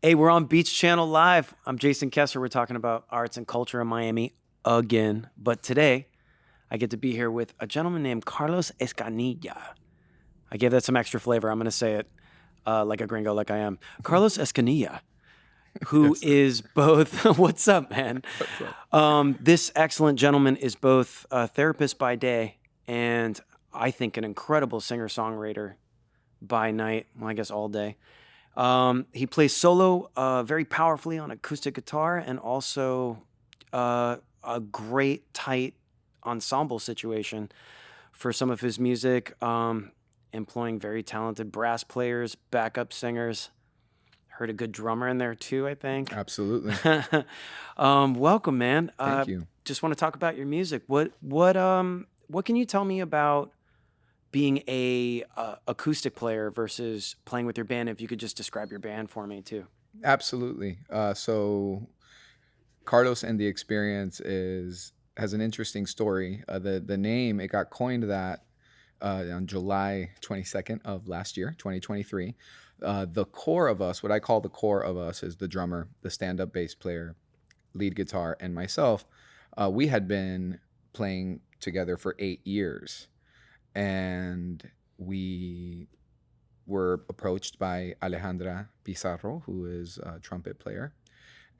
Hey, we're on Beach Channel Live. I'm Jason Kesser. We're talking about arts and culture in Miami again. But today, I get to be here with a gentleman named Carlos Escanilla. I gave that some extra flavor. I'm going to say it like a gringo, like I am. Carlos Escanilla, who Yes. is both. What's up, man? What's up? This excellent gentleman is both a therapist by day and I think an incredible singer-songwriter by night. Well, I guess all day. He plays solo very powerfully on acoustic guitar and also a great tight ensemble situation for some of his music, employing very talented brass players, backup singers. Heard a good drummer in there too, I think. Absolutely. Welcome, man. Thank you. Just want to talk about your music. What can you tell me about being a acoustic player versus playing with your band? If you could just describe your band for me too. Absolutely. So Carlos and the Experience has an interesting story. The name, it got coined that on July 22nd of last year, 2023. The core of us, what I call the core of us, is the drummer, the stand-up bass player, lead guitar, and myself. We had been playing together for 8 years, and we were approached by Alejandra Pizarro, who is a trumpet player,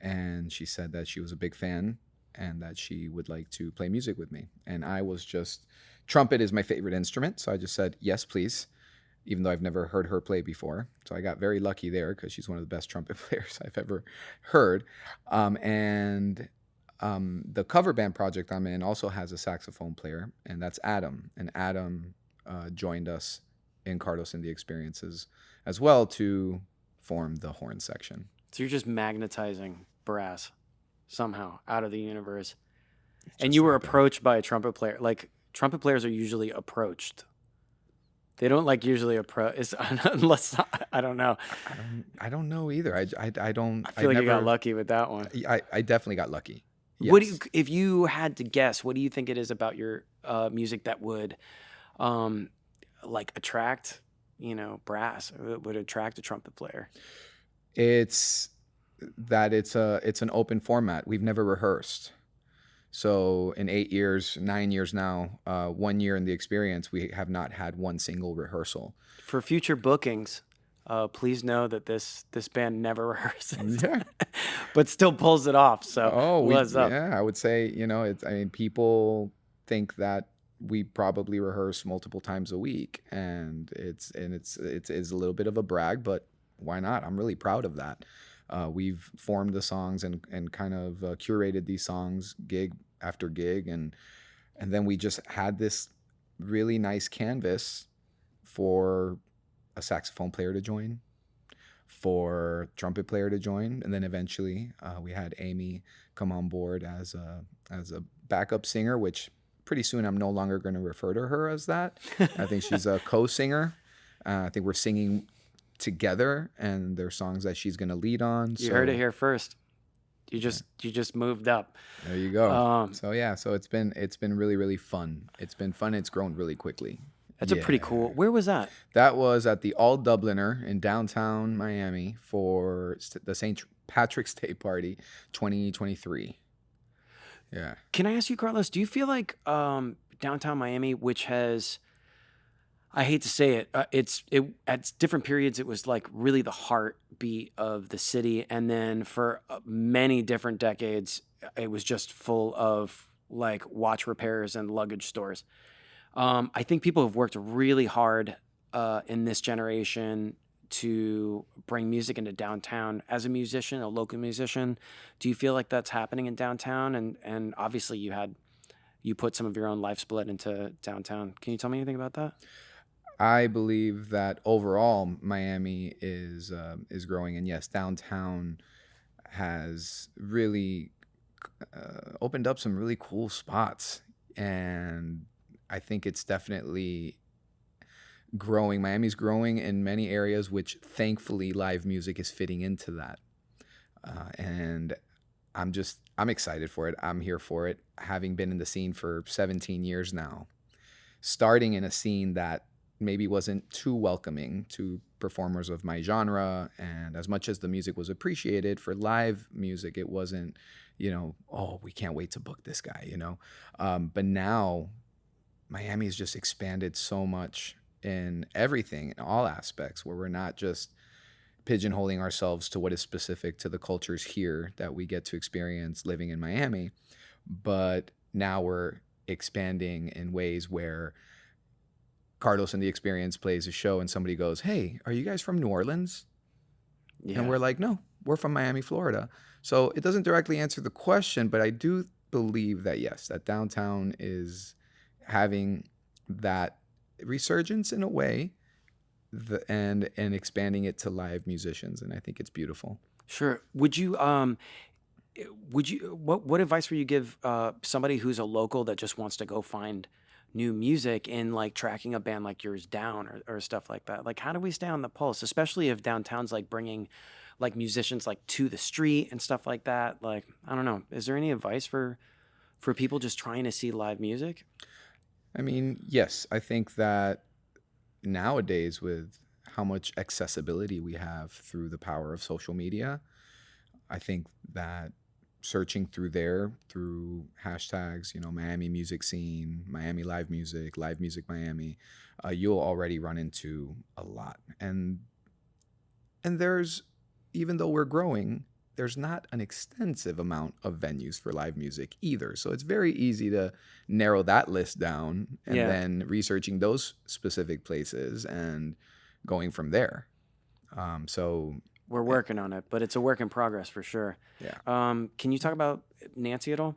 and she said that she was a big fan and that she would like to play music with me. And I was just, trumpet is my favorite instrument, so I just said, yes, please, even though I've never heard her play before. So I got very lucky there because she's one of the best trumpet players I've ever heard. The cover band project I'm in also has a saxophone player, and that's Adam. And Adam joined us in Carlos and the Experiences as well to form the horn section. So you're just magnetizing brass somehow out of the universe. It's And just you were like that. approached by a trumpet player. Like trumpet players are usually approached. They don't like usually approach unless I don't know. I don't know either. I don't. I feel like you got never. lucky with that one. I definitely got lucky. What do you, Yes. if you had to guess, what do you think it is about your music that would like attract, brass, would attract a trumpet player? It's that it's an open format. We've never rehearsed. So in 8 years, 9 years now, 1 year in the Experience, we have not had one single rehearsal. For future bookings, please know that this band never rehearses, Yeah. but still pulls it off. So what's up? Yeah, I would say, I mean, people think that we probably rehearse multiple times a week, and it's a little bit of a brag, but why not? I'm really proud of that. We've formed the songs and kind of curated these songs gig after gig, and then we just had this really nice canvas for a saxophone player to join, for trumpet player to join, and then eventually we had Amy come on board as a backup singer, which pretty soon I'm no longer going to refer to her as that. I think she's a co-singer. I think we're singing together, and there's songs that she's going to lead on. You heard it here first. You just moved up. There you go. Um, So it's been really, really fun. It's been fun. It's grown really quickly. That's a pretty cool. Where was that? That was at the All Dubliner in downtown Miami for the St. Patrick's Day party 2023. Yeah. Can I ask you, Carlos, do you feel like downtown Miami, which has, I hate to say it, at different periods it was like really the heartbeat of the city, and then for many different decades it was just full of like watch repairs and luggage stores. I think people have worked really hard in this generation to bring music into downtown. As a musician, a local musician, do you feel like that's happening in downtown? And obviously you put some of your own life's blood into downtown. Can you tell me anything about that? I believe that overall Miami is growing, and yes, downtown has really opened up some really cool spots, and I think it's definitely growing. Miami's growing in many areas, which thankfully live music is fitting into that. And I'm excited for it. I'm here for it. Having been in the scene for 17 years now, starting in a scene that maybe wasn't too welcoming to performers of my genre. And as much as the music was appreciated for live music, it wasn't, oh, we can't wait to book this guy. But now Miami's just expanded so much in everything, in all aspects, where we're not just pigeonholing ourselves to what is specific to the cultures here that we get to experience living in Miami, but now we're expanding in ways where Carlos and the Experience plays a show and somebody goes, "Hey, are you guys from New Orleans?" And Yeah. we're like, "No, we're from Miami, Florida." So it doesn't directly answer the question, but I do believe that yes, that downtown is having that resurgence in a way, and expanding it to live musicians, and I think it's beautiful. Sure. What advice would you give somebody who's a local that just wants to go find new music in like tracking a band like yours down or stuff like that? Like how do we stay on the pulse, especially if downtown's like bringing like musicians like to the street and stuff like that? Like I don't know. Is there any advice for people just trying to see live music? I mean, yes, I think that nowadays, with how much accessibility we have through the power of social media, I think that searching through there, through hashtags, Miami music scene, Miami live music Miami, you'll already run into a lot. And there's, even though we're growing, there's not an extensive amount of venues for live music either. So it's very easy to narrow that list down and Yeah, then researching those specific places and going from there. So, we're eh, working on it, but it's a work in progress for sure. yeah. Can you talk about Nancy at all?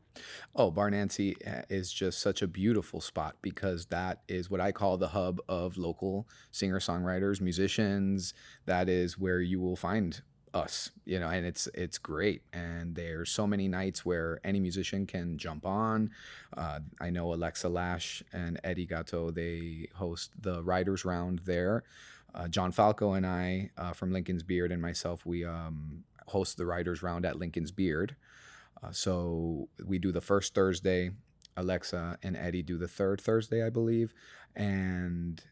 Oh, Bar Nancy is just such a beautiful spot because that is what I call the hub of local singer songwriters, musicians. That is where you will find us, and it's great. And there's so many nights where any musician can jump on. I know Alexa Lash and Eddie Gatto, they host the Writers Round there. John Falco and I, from Lincoln's Beard, and myself, we host the Writers Round at Lincoln's Beard. So we do the first Thursday. Alexa and Eddie do the third Thursday, I believe, and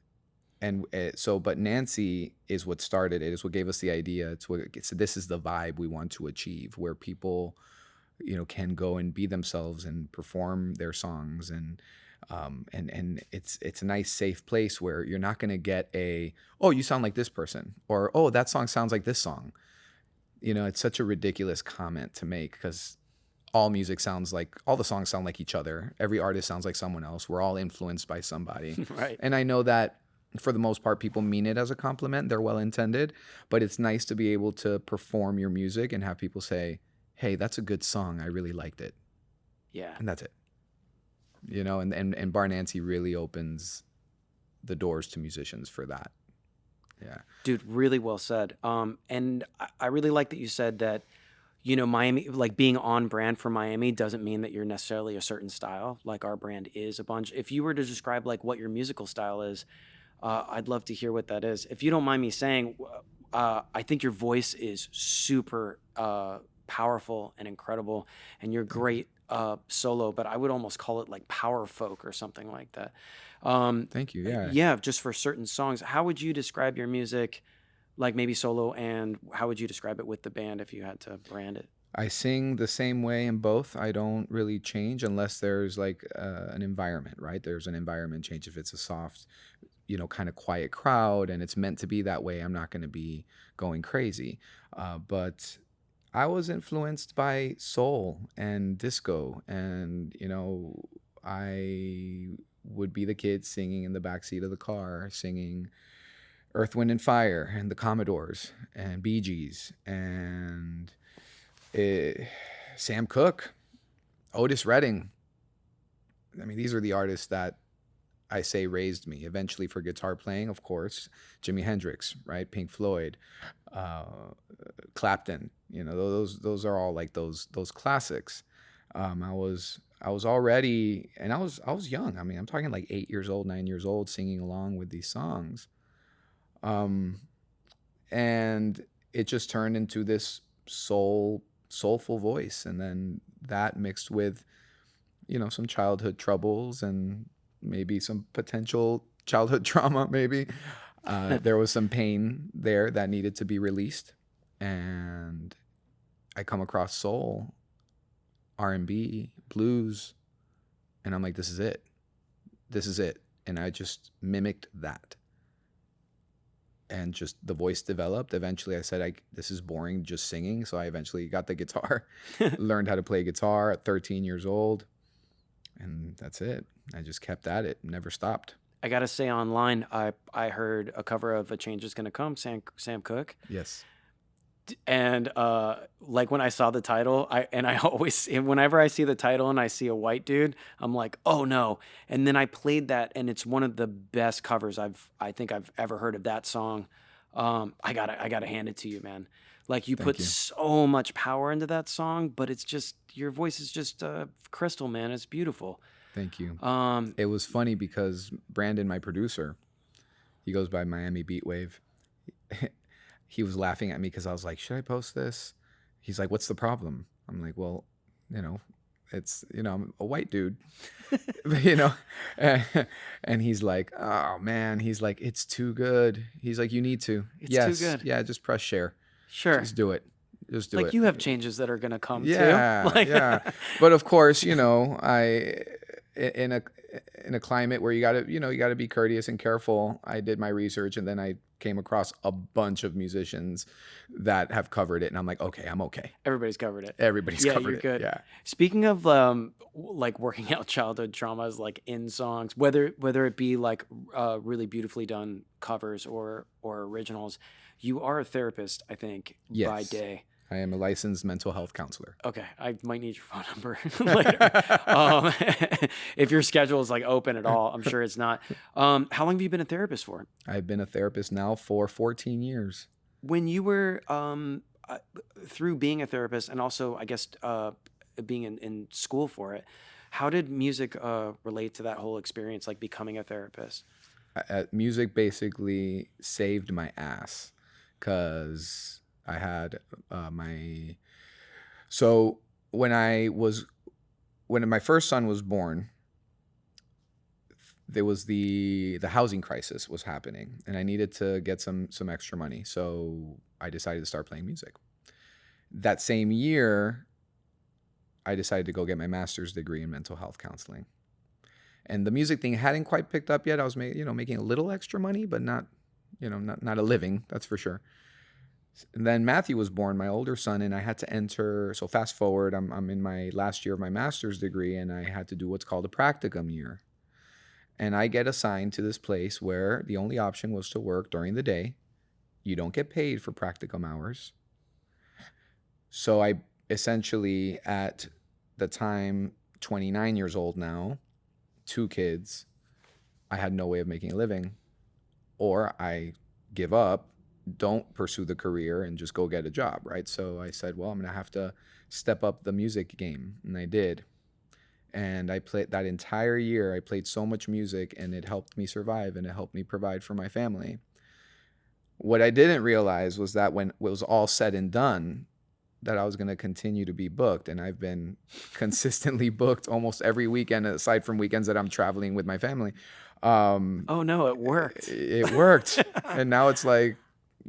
but Nancy is what started it. Is what gave us the idea. So this is the vibe we want to achieve, where people, can go and be themselves and perform their songs, and it's a nice safe place where you're not going to get a, oh, you sound like this person, or oh, that song sounds like this song. It's such a ridiculous comment to make because all the songs sound like each other. Every artist sounds like someone else. We're all influenced by somebody. Right. And I know that for the most part, people mean it as a compliment. They're well intended, but it's nice to be able to perform your music and have people say, "Hey, that's a good song. I really liked it." Yeah. And that's it. And Bar Nancy really opens the doors to musicians for that. Yeah. Dude, really well said. And I really like that you said that, Miami, like being on brand for Miami doesn't mean that you're necessarily a certain style. Like our brand is a bunch. If you were to describe like what your musical style is, I'd love to hear what that is. If you don't mind me saying, I think your voice is super powerful and incredible, and you're Thank you. great solo, but I would almost call it like power folk or something like that. Thank you. Yeah. Yeah, just for certain songs. How would you describe your music, like maybe solo, and how would you describe it with the band if you had to brand it? I sing the same way in both. I don't really change unless there's like an environment, right? There's an environment change. If it's a soft, kind of quiet crowd and it's meant to be that way, I'm not going to be going crazy. But I was influenced by soul and disco, and I would be the kid singing in the backseat of the car, singing Earth, Wind, and Fire, and the Commodores, and Bee Gees, and eh, Sam Cooke, Otis Redding. I mean, these are the artists that I say raised me. Eventually, for guitar playing, of course, Jimi Hendrix, right? Pink Floyd, uh, Clapton. Those are all like those classics. I was already, and I was young. I mean, I'm talking like 8 years old, 9 years old, singing along with these songs. Um, and it just turned into this soulful voice, and then that mixed with some childhood troubles and maybe some potential childhood trauma, maybe. There was some pain there that needed to be released, and I come across soul, R&B, blues, and I'm like, this is it. This is it. And I just mimicked that. And just the voice developed. Eventually I said, this is boring just singing. So I eventually got the guitar, learned how to play guitar at 13 years old. And that's it. I just kept at it, never stopped. I gotta say, online, I heard a cover of "A Change Is Gonna Come," Sam Cooke, Yes. and like when I saw the title, whenever I see the title and I see a white dude, I'm like, oh no! And then I played that, and it's one of the best covers I think I've ever heard of that song. I gotta hand it to you, man. Like, you Thank put you. so much power into that song, but it's just, your voice is just crystal, man. It's beautiful. Thank you. It was funny because Brandon, my producer, he goes by Miami Beatwave. He was laughing at me because I was like, should I post this? He's like, what's the problem? I'm like, well, it's, I'm a white dude, and he's like, oh man, he's like, it's too good. He's like, you need to. It's Yes. too good. Yeah, just press share. Sure. Just do it. Just do like it. You have changes that are gonna come Yeah, too. Like, yeah. But of course, in a climate where you gotta be courteous and careful. I did my research, and then I came across a bunch of musicians that have covered it, and I'm like, okay, I'm okay. Everybody's covered it. Everybody's Yeah, covered you're it. good. Yeah. Speaking of like working out childhood traumas, like in songs, whether it be like really beautifully done covers or originals, you are a therapist, I think, by Yes. day. I am a licensed mental health counselor. Okay, I might need your phone number later. If your schedule is like open at all, I'm sure it's not. How long have you been a therapist for? I've been a therapist now for 14 years. When you were through being a therapist, and also, I guess, being in school for it, how did music relate to that whole experience, like becoming a therapist? Music basically saved my ass because I had so when my first son was born, there was the housing crisis was happening, and I needed to get some extra money. So I decided to start playing music. That same year, I decided to go get my master's degree in mental health counseling. And the music thing hadn't quite picked up yet. I was making a little extra money, but not a living, that's for sure. And then Matthew was born, my older son, and I had to enter. So fast forward, I'm in my last year of my master's degree, and I had to do what's called a practicum year. And I get assigned to this place where the only option was to work during the day. You don't get paid for practicum hours. So I essentially, at the time, 29 years old now, 2 kids, I had no way of making a living. Or I give up, don't pursue the career, and just go get a job, right? So I said, well, I'm going to have to step up the music game. And I did. And I played that entire year. I played so much music, and it helped me survive, and it helped me provide for my family. What I didn't realize was that when it was all said and done, that I was going to continue to be booked. And I've been consistently booked almost every weekend, aside from weekends that I'm traveling with my family. Oh no, it worked. It worked. And now it's like,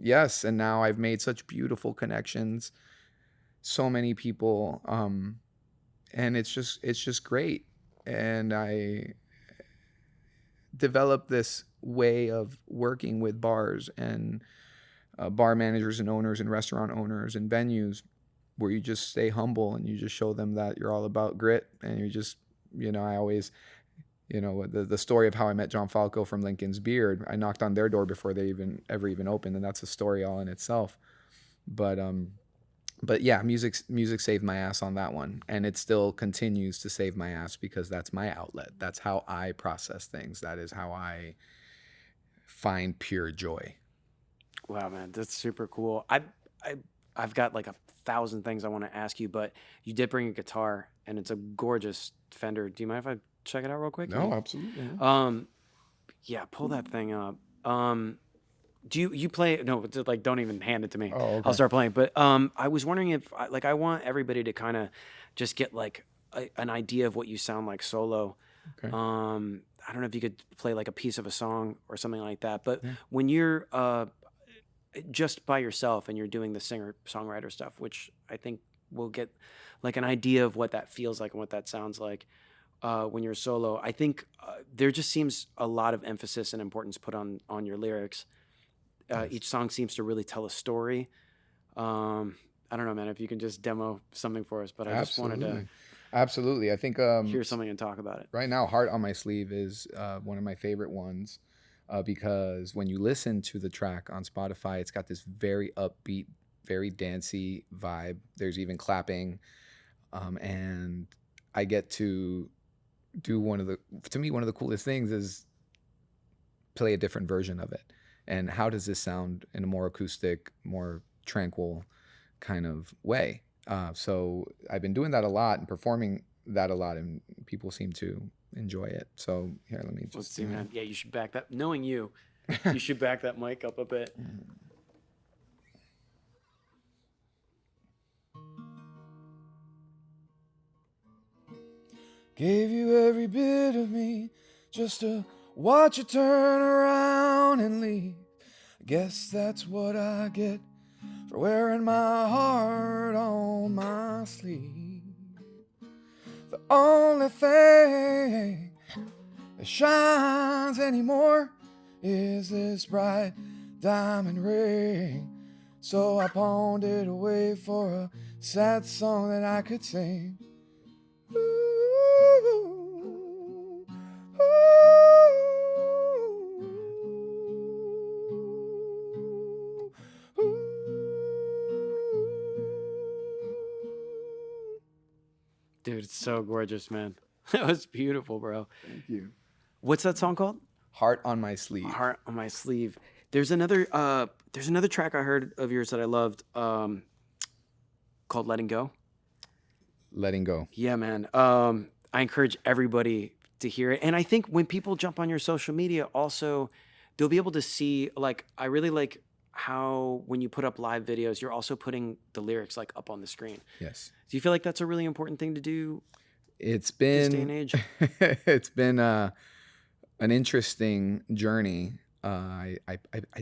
yes. And now I've made such beautiful connections, so many people. And it's just great. And I developed this way of working with bars and bar managers and owners and restaurant owners and venues, where you just stay humble and you just show them that you're all about grit. And you just, I always, the story of how I met John Falco from Lincoln's Beard. I knocked on their door before they ever opened, and that's a story all in itself. But yeah, music saved my ass on that one, and it still continues to save my ass because that's my outlet. That's how I process things. That is how I find pure joy. Wow, man, that's super cool. I've got like 1,000 things I want to ask you, but you did bring a guitar, and it's a gorgeous Fender. Do you mind if I check it out real quick? No, absolutely. Yeah, pull that thing up. Do you play? No, like, don't even hand it to me. Oh, okay. I'll start playing. But I was wondering if I want everybody to kind of just get like an idea of what you sound like solo. Okay. I don't know if you could play like a piece of a song or something like that, but Yeah. when you're just by yourself and you're doing the singer songwriter stuff, which I think we'll get like an idea of what that feels like and what that sounds like when you're solo. I think there just seems a lot of emphasis and importance put on your lyrics. Yes. Each song seems to really tell a story. I don't know, man, if you can just demo something for us, but I just wanted to Absolutely. Absolutely. I think hear something and talk about it. right now, Heart on My Sleeve is one of my favorite ones because when you listen to the track on Spotify, it's got this very upbeat, very dancey vibe. There's even clapping. And I get to do to me, one of the coolest things is play a different version of it. And how does this sound in a more acoustic, more tranquil kind of way? So I've been doing that a lot and performing that a lot, and people seem to enjoy it. So here, let me Let's just see, man. Yeah, you should back that. Knowing you, you should back that mic up a bit. Gave you every bit of me just to watch you turn around and leave. I guess that's what I get for wearing my heart on my sleeve. The only thing that shines anymore is this bright diamond ring. So I pawned it away for a sad song that I could sing. Dude, it's so gorgeous, man. That was beautiful, bro. Thank you. What's that song called? Heart on My Sleeve. Heart on My Sleeve. There's another track I heard of yours that I loved called Letting Go. Letting Go. Yeah, man. I encourage everybody to hear it. And I think when people jump on your social media also, they'll be able to see, like, I really like how when you put up live videos, you're also putting the lyrics like up on the screen. Yes. Do you feel like that's a really important thing to do It's this day and been age? it's been an interesting journey. I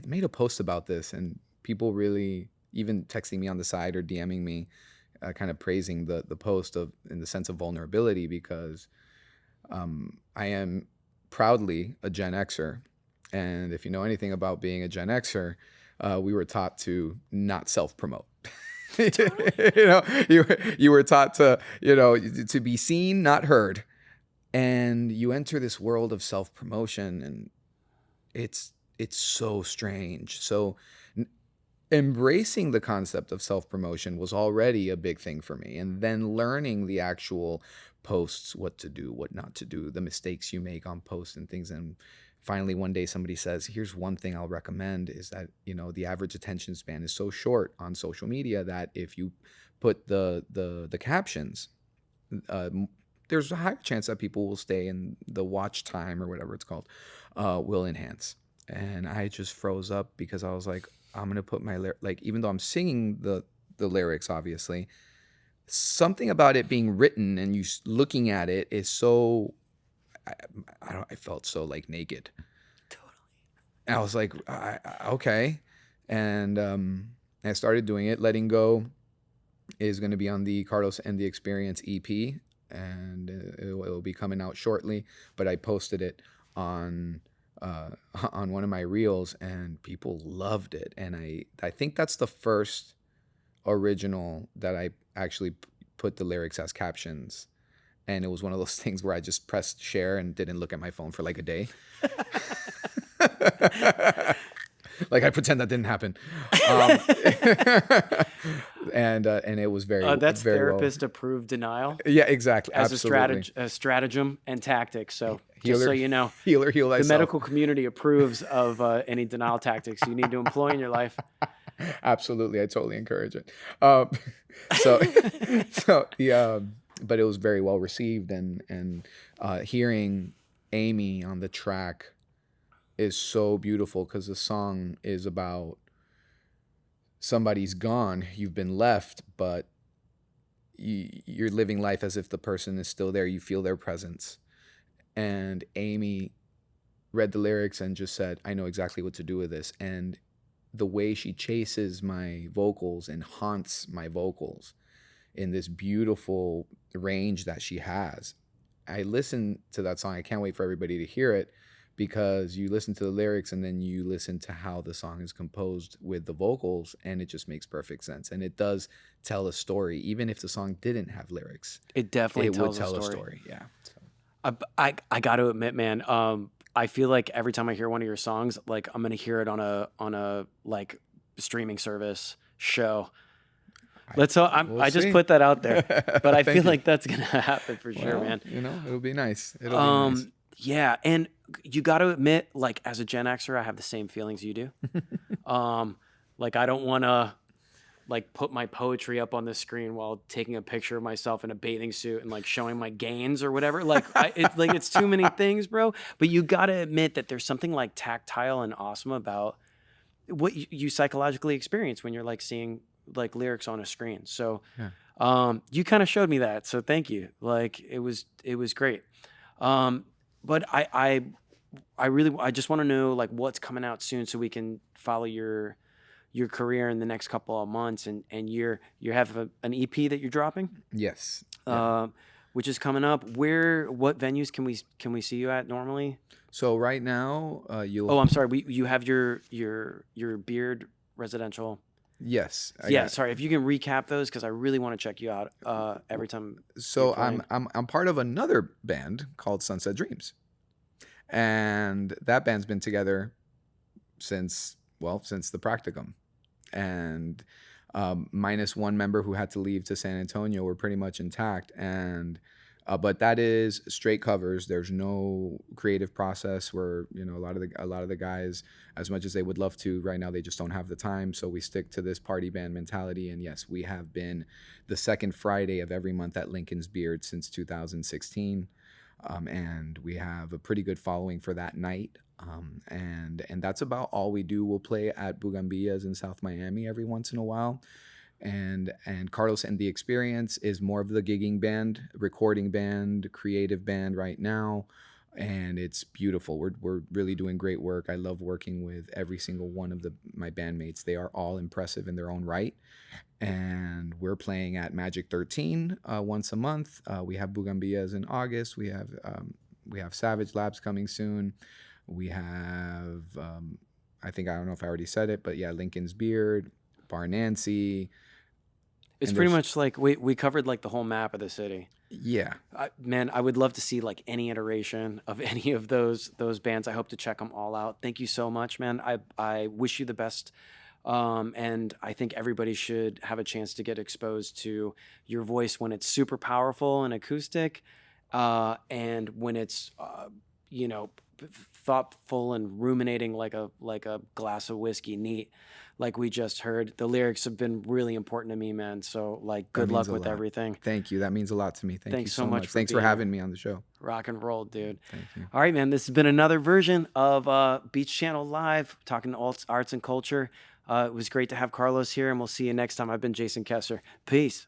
made a post about this, and people really even texting me on the side or DMing me, kind of praising the post of in the sense of vulnerability because I am proudly a Gen Xer, and if you know anything about being a Gen Xer, we were taught to not self promote. You were taught to to be seen, not heard, and you enter this world of self promotion, and it's so strange. So embracing the concept of self promotion was already a big thing for me, and then learning the actual posts, what to do, what not to do, the mistakes you make on posts and things. And finally one day somebody says, here's one thing I'll recommend, is that the average attention span is so short on social media that if you put the captions, there's a higher chance that people will stay, and the watch time or whatever it's called will enhance. And I just froze up because I was like, I'm gonna put my like, even though I'm singing the lyrics, obviously, something about it being written and you looking at it is so. I felt so like naked. Totally. And I was like, okay, and I started doing it. Letting Go is going to be on the Carlos and the Experience EP, and it will be coming out shortly. But I posted it on one of my reels, and people loved it. And I think that's the first original that I actually put the lyrics as captions. And it was one of those things where I just pressed share and didn't look at my phone for like a day. Like I pretend that didn't happen. And it was That's very well. therapist approved denial Yeah, exactly. as Absolutely. a stratagem and tactic. So Heal just so you know, heal the thyself. medical community approves of any denial tactics you need to employ in your life. Absolutely, I totally encourage it. So, but it was very well received, and hearing Amy on the track is so beautiful because the song is about somebody's gone, you've been left, but you're living life as if the person is still there. You feel their presence, and Amy read the lyrics and just said, I know exactly what to do with this. And the way she chases my vocals and haunts my vocals in this beautiful range that she has. I listen to that song. I can't wait for everybody to hear it, because you listen to the lyrics and then you listen to how the song is composed with the vocals, and it just makes perfect sense. And it does tell a story. Even if the song didn't have lyrics, It definitely it would tells a tell a story. story. Yeah. So, I got to admit, man, I feel like every time I hear one of your songs, like I'm gonna hear it on a like streaming service show. Let's so we'll I just see. put that out there, but I feel Thank you. like that's gonna happen for sure, Well, man. it'll be nice. It'll be nice. Yeah, and you got to admit, like as a Gen Xer, I have the same feelings you do. Like I don't want to like put my poetry up on the screen while taking a picture of myself in a bathing suit and like showing my gains or whatever. It's too many things, bro. But you got to admit that there's something like tactile and awesome about what you psychologically experience when you're like seeing like lyrics on a screen. So Yeah. you kind of showed me that. So thank you. Like it was great. But I just want to know like what's coming out soon so we can follow your career in the next couple of months, and you have an EP that you're dropping, Yes. Yeah. which is coming up. What venues can we see you at normally? So right now, Oh, I'm sorry. You have your Beard residential. yes, Yeah, sorry. If you can recap those, because I really want to check you out every time. So you're playing. I'm part of another band called Sunset Dreams, and that band's been together since the practicum, and minus one member who had to leave to San Antonio, we're pretty much intact. And but that is straight covers. There's no creative process where, a lot of the guys, as much as they would love to right now, they just don't have the time. So we stick to this party band mentality. And yes, we have been the second Friday of every month at Lincoln's Beard since 2016. And we have a pretty good following for that night. And that's about all we do. We'll play at Bugambillas in South Miami every once in a while. And Carlos and the Experience is more of the gigging band, recording band, creative band right now, and it's beautiful. We're really doing great work. I love working with every single one of my bandmates. They are all impressive in their own right. And we're playing at Magic 13 once a month. We have Bugambillas in August. We have Savage Labs coming soon. We have I don't know if I already said it, but yeah, Lincoln's Beard, Bar Nancy. It's pretty much like we covered like the whole map of the city. Yeah. Man, I would love to see like any iteration of any of those bands. I hope to check them all out. Thank you so much, man. I wish you the best. And I think everybody should have a chance to get exposed to your voice when it's super powerful and acoustic, and when it's thoughtful and ruminating like a glass of whiskey neat, like we just heard. The lyrics have been really important to me, man. So like, good luck with everything. Thank you. That means a lot to me. Thanks you so much. Thanks for having me on the show. Rock and roll, dude. Thank you. All right, man. This has been another version of Beach Channel Live, talking arts and culture. It was great to have Carlos here, and we'll see you next time. I've been Jason Kesser. Peace.